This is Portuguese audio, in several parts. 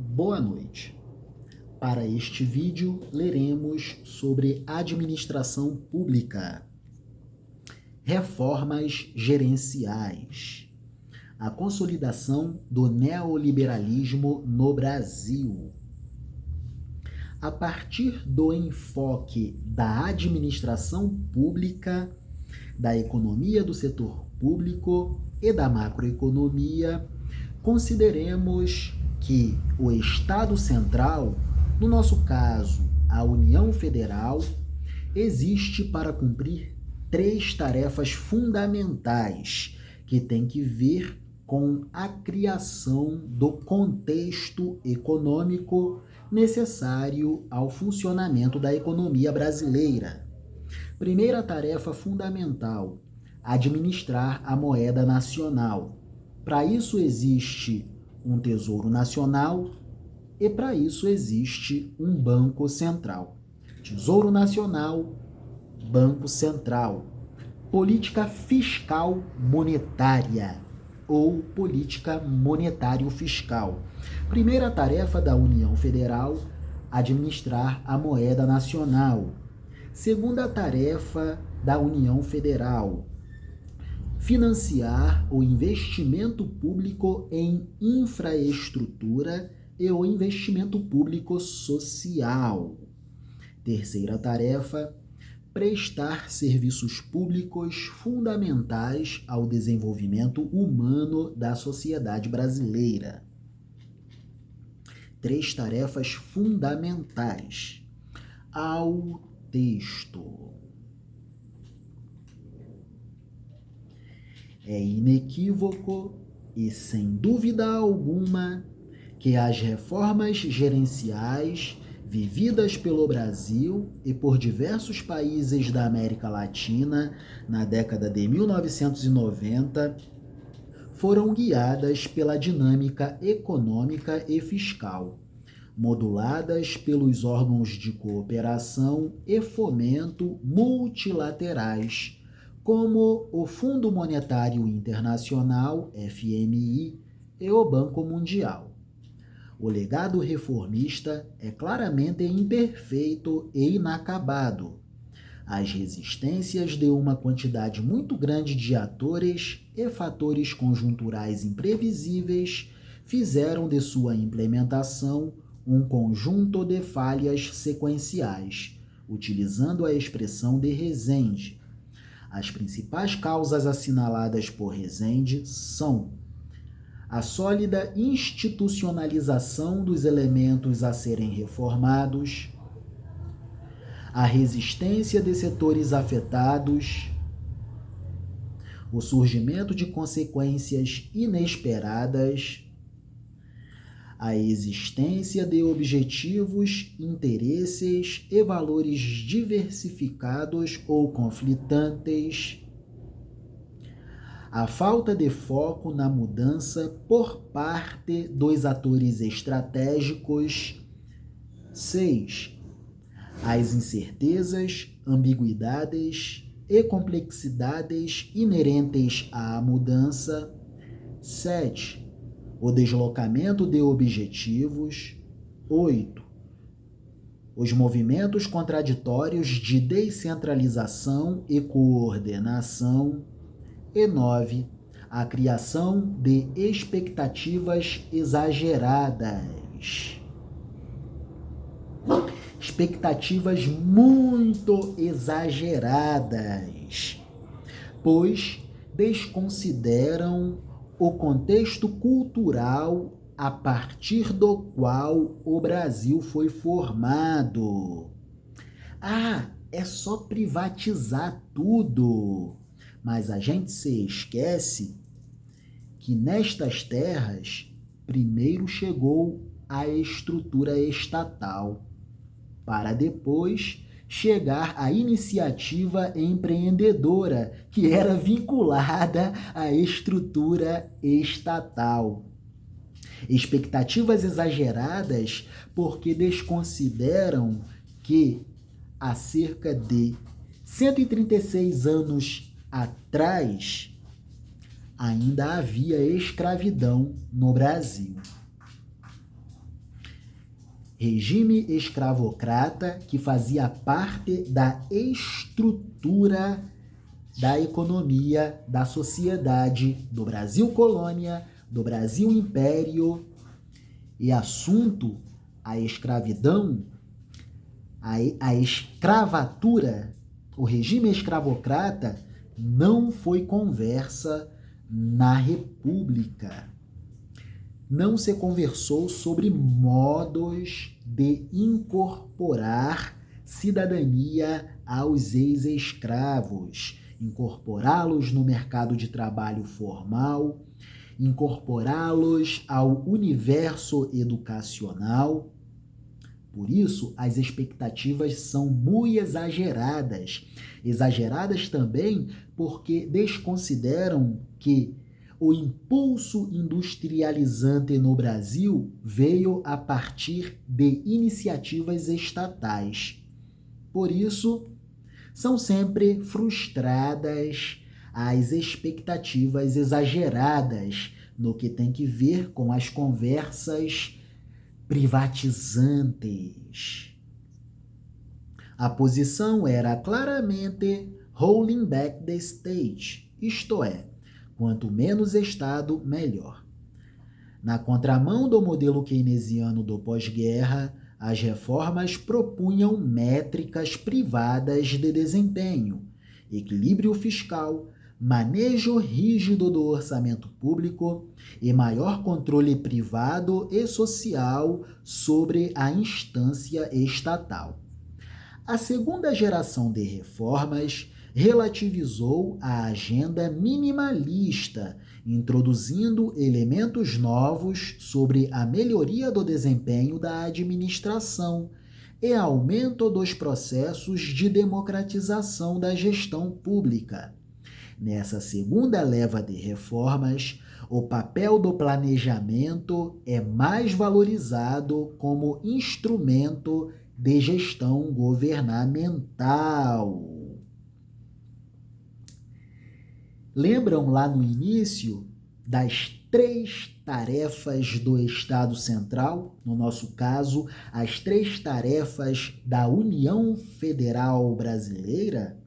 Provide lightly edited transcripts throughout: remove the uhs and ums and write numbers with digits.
Boa noite. Para este vídeo, leremos sobre administração pública, reformas gerenciais, a consolidação do neoliberalismo no Brasil. A partir do enfoque da administração pública, da economia do setor público e da macroeconomia, consideremos que o Estado Central, no nosso caso, a União Federal, existe para cumprir três tarefas fundamentais que têm que ver com a criação do contexto econômico necessário ao funcionamento da economia brasileira. Primeira tarefa fundamental: administrar a moeda nacional. Para isso existe um Tesouro Nacional e para isso existe um Banco Central. Tesouro Nacional, Banco Central. Política fiscal monetária ou política monetário-fiscal. Primeira tarefa da União Federal: administrar a moeda nacional. Segunda tarefa da União Federal: financiar o investimento público em infraestrutura e o investimento público social. Terceira tarefa: prestar serviços públicos fundamentais ao desenvolvimento humano da sociedade brasileira. Três tarefas fundamentais. Ao texto. É inequívoco e sem dúvida alguma que as reformas gerenciais vividas pelo Brasil e por diversos países da América Latina na década de 1990 foram guiadas pela dinâmica econômica e fiscal, moduladas pelos órgãos de cooperação e fomento multilaterais, como o Fundo Monetário Internacional, FMI, e o Banco Mundial. O legado reformista é claramente imperfeito e inacabado. As resistências de uma quantidade muito grande de atores e fatores conjunturais imprevisíveis fizeram de sua implementação um conjunto de falhas sequenciais, utilizando a expressão de Rezende. As principais causas assinaladas por Rezende são a sólida institucionalização dos elementos a serem reformados, a resistência de setores afetados, o surgimento de consequências inesperadas, a existência de objetivos, interesses e valores diversificados ou conflitantes, a falta de foco na mudança por parte dos atores estratégicos. 6. As incertezas, ambiguidades e complexidades inerentes à mudança. 7. O deslocamento de objetivos. 8. Os movimentos contraditórios de descentralização e coordenação. E 9. A criação de expectativas exageradas. Expectativas muito exageradas, pois desconsideram o contexto cultural a partir do qual o Brasil foi formado. É só privatizar tudo. Mas a gente se esquece que nestas terras primeiro chegou a estrutura estatal, para depois chegar a iniciativa empreendedora, que era vinculada à estrutura estatal. Expectativas exageradas porque desconsideram que há cerca de 136 anos atrás ainda havia escravidão no Brasil. Regime escravocrata que fazia parte da estrutura da economia, da sociedade, do Brasil colônia, do Brasil império. E assunto, a escravidão, a escravatura, o regime escravocrata não foi conversa na República. Não se conversou sobre modos de incorporar cidadania aos ex-escravos, incorporá-los no mercado de trabalho formal, incorporá-los ao universo educacional. Por isso, as expectativas são muito exageradas. Exageradas também porque desconsideram que o impulso industrializante no Brasil veio a partir de iniciativas estatais. Por isso, são sempre frustradas as expectativas exageradas no que tem que ver com as conversas privatizantes. A posição era claramente rolling back the state, isto é, quanto menos Estado, melhor. Na contramão do modelo keynesiano do pós-guerra, as reformas propunham métricas privadas de desempenho, equilíbrio fiscal, manejo rígido do orçamento público e maior controle privado e social sobre a instância estatal. A segunda geração de reformas relativizou a agenda minimalista, introduzindo elementos novos sobre a melhoria do desempenho da administração e aumento dos processos de democratização da gestão pública. Nessa segunda leva de reformas, o papel do planejamento é mais valorizado como instrumento de gestão governamental. Lembram lá no início das 3 tarefas do Estado Central? No nosso caso, as 3 tarefas da União Federal Brasileira?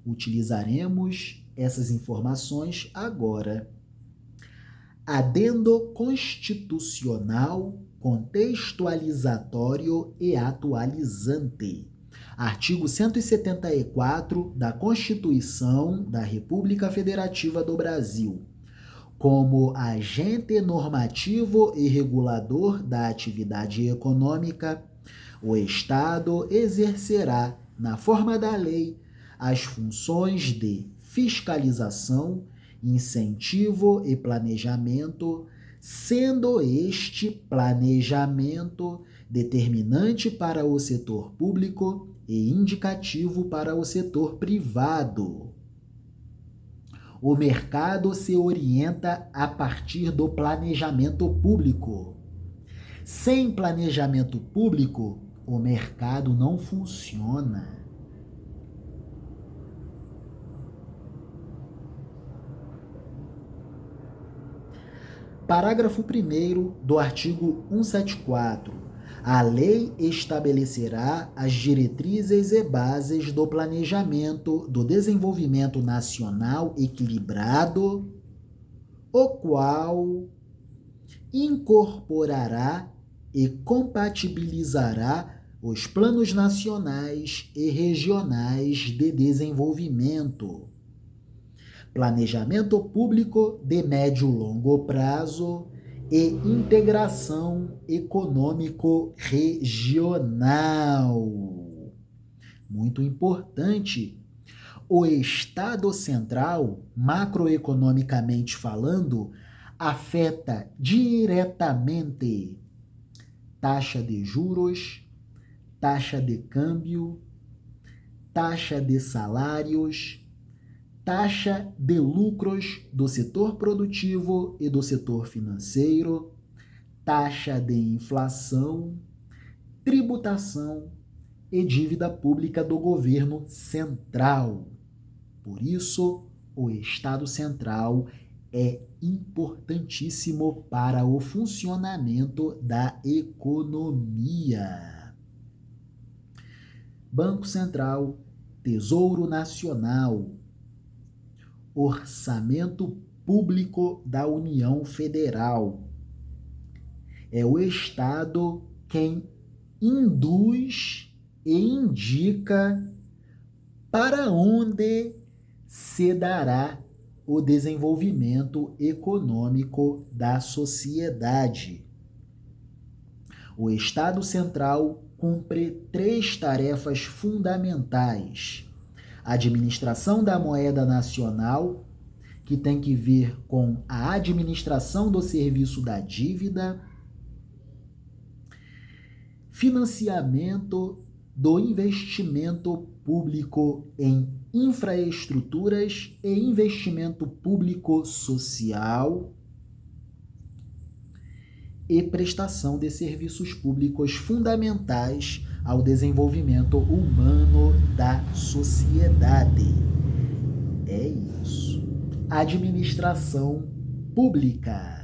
Utilizaremos essas informações agora. Adendo constitucional, contextualizatório e atualizante. Artigo 174 da Constituição da República Federativa do Brasil. Como agente normativo e regulador da atividade econômica, o Estado exercerá, na forma da lei, as funções de fiscalização, incentivo e planejamento, sendo este planejamento determinante para o setor público e indicativo para o setor privado. O mercado se orienta a partir do planejamento público. Sem planejamento público, o mercado não funciona. Parágrafo 1º do artigo 174. A lei estabelecerá as diretrizes e bases do planejamento do desenvolvimento nacional equilibrado, o qual incorporará e compatibilizará os planos nacionais e regionais de desenvolvimento. Planejamento público de médio e longo prazo e integração econômico-regional. Muito importante, o Estado Central, macroeconomicamente falando, afeta diretamente taxa de juros, taxa de câmbio, taxa de salários, taxa de lucros do setor produtivo e do setor financeiro, taxa de inflação, tributação e dívida pública do governo central. Por isso, o Estado Central é importantíssimo para o funcionamento da economia. Banco Central, Tesouro Nacional, Orçamento Público da União Federal. É o Estado quem induz e indica para onde se dará o desenvolvimento econômico da sociedade. O Estado Central cumpre 3 tarefas fundamentais: a administração da moeda nacional, que tem que ver com a administração do serviço da dívida, financiamento do investimento público em infraestruturas e investimento público social e prestação de serviços públicos fundamentais ao desenvolvimento humano da sociedade. É isso. Administração pública.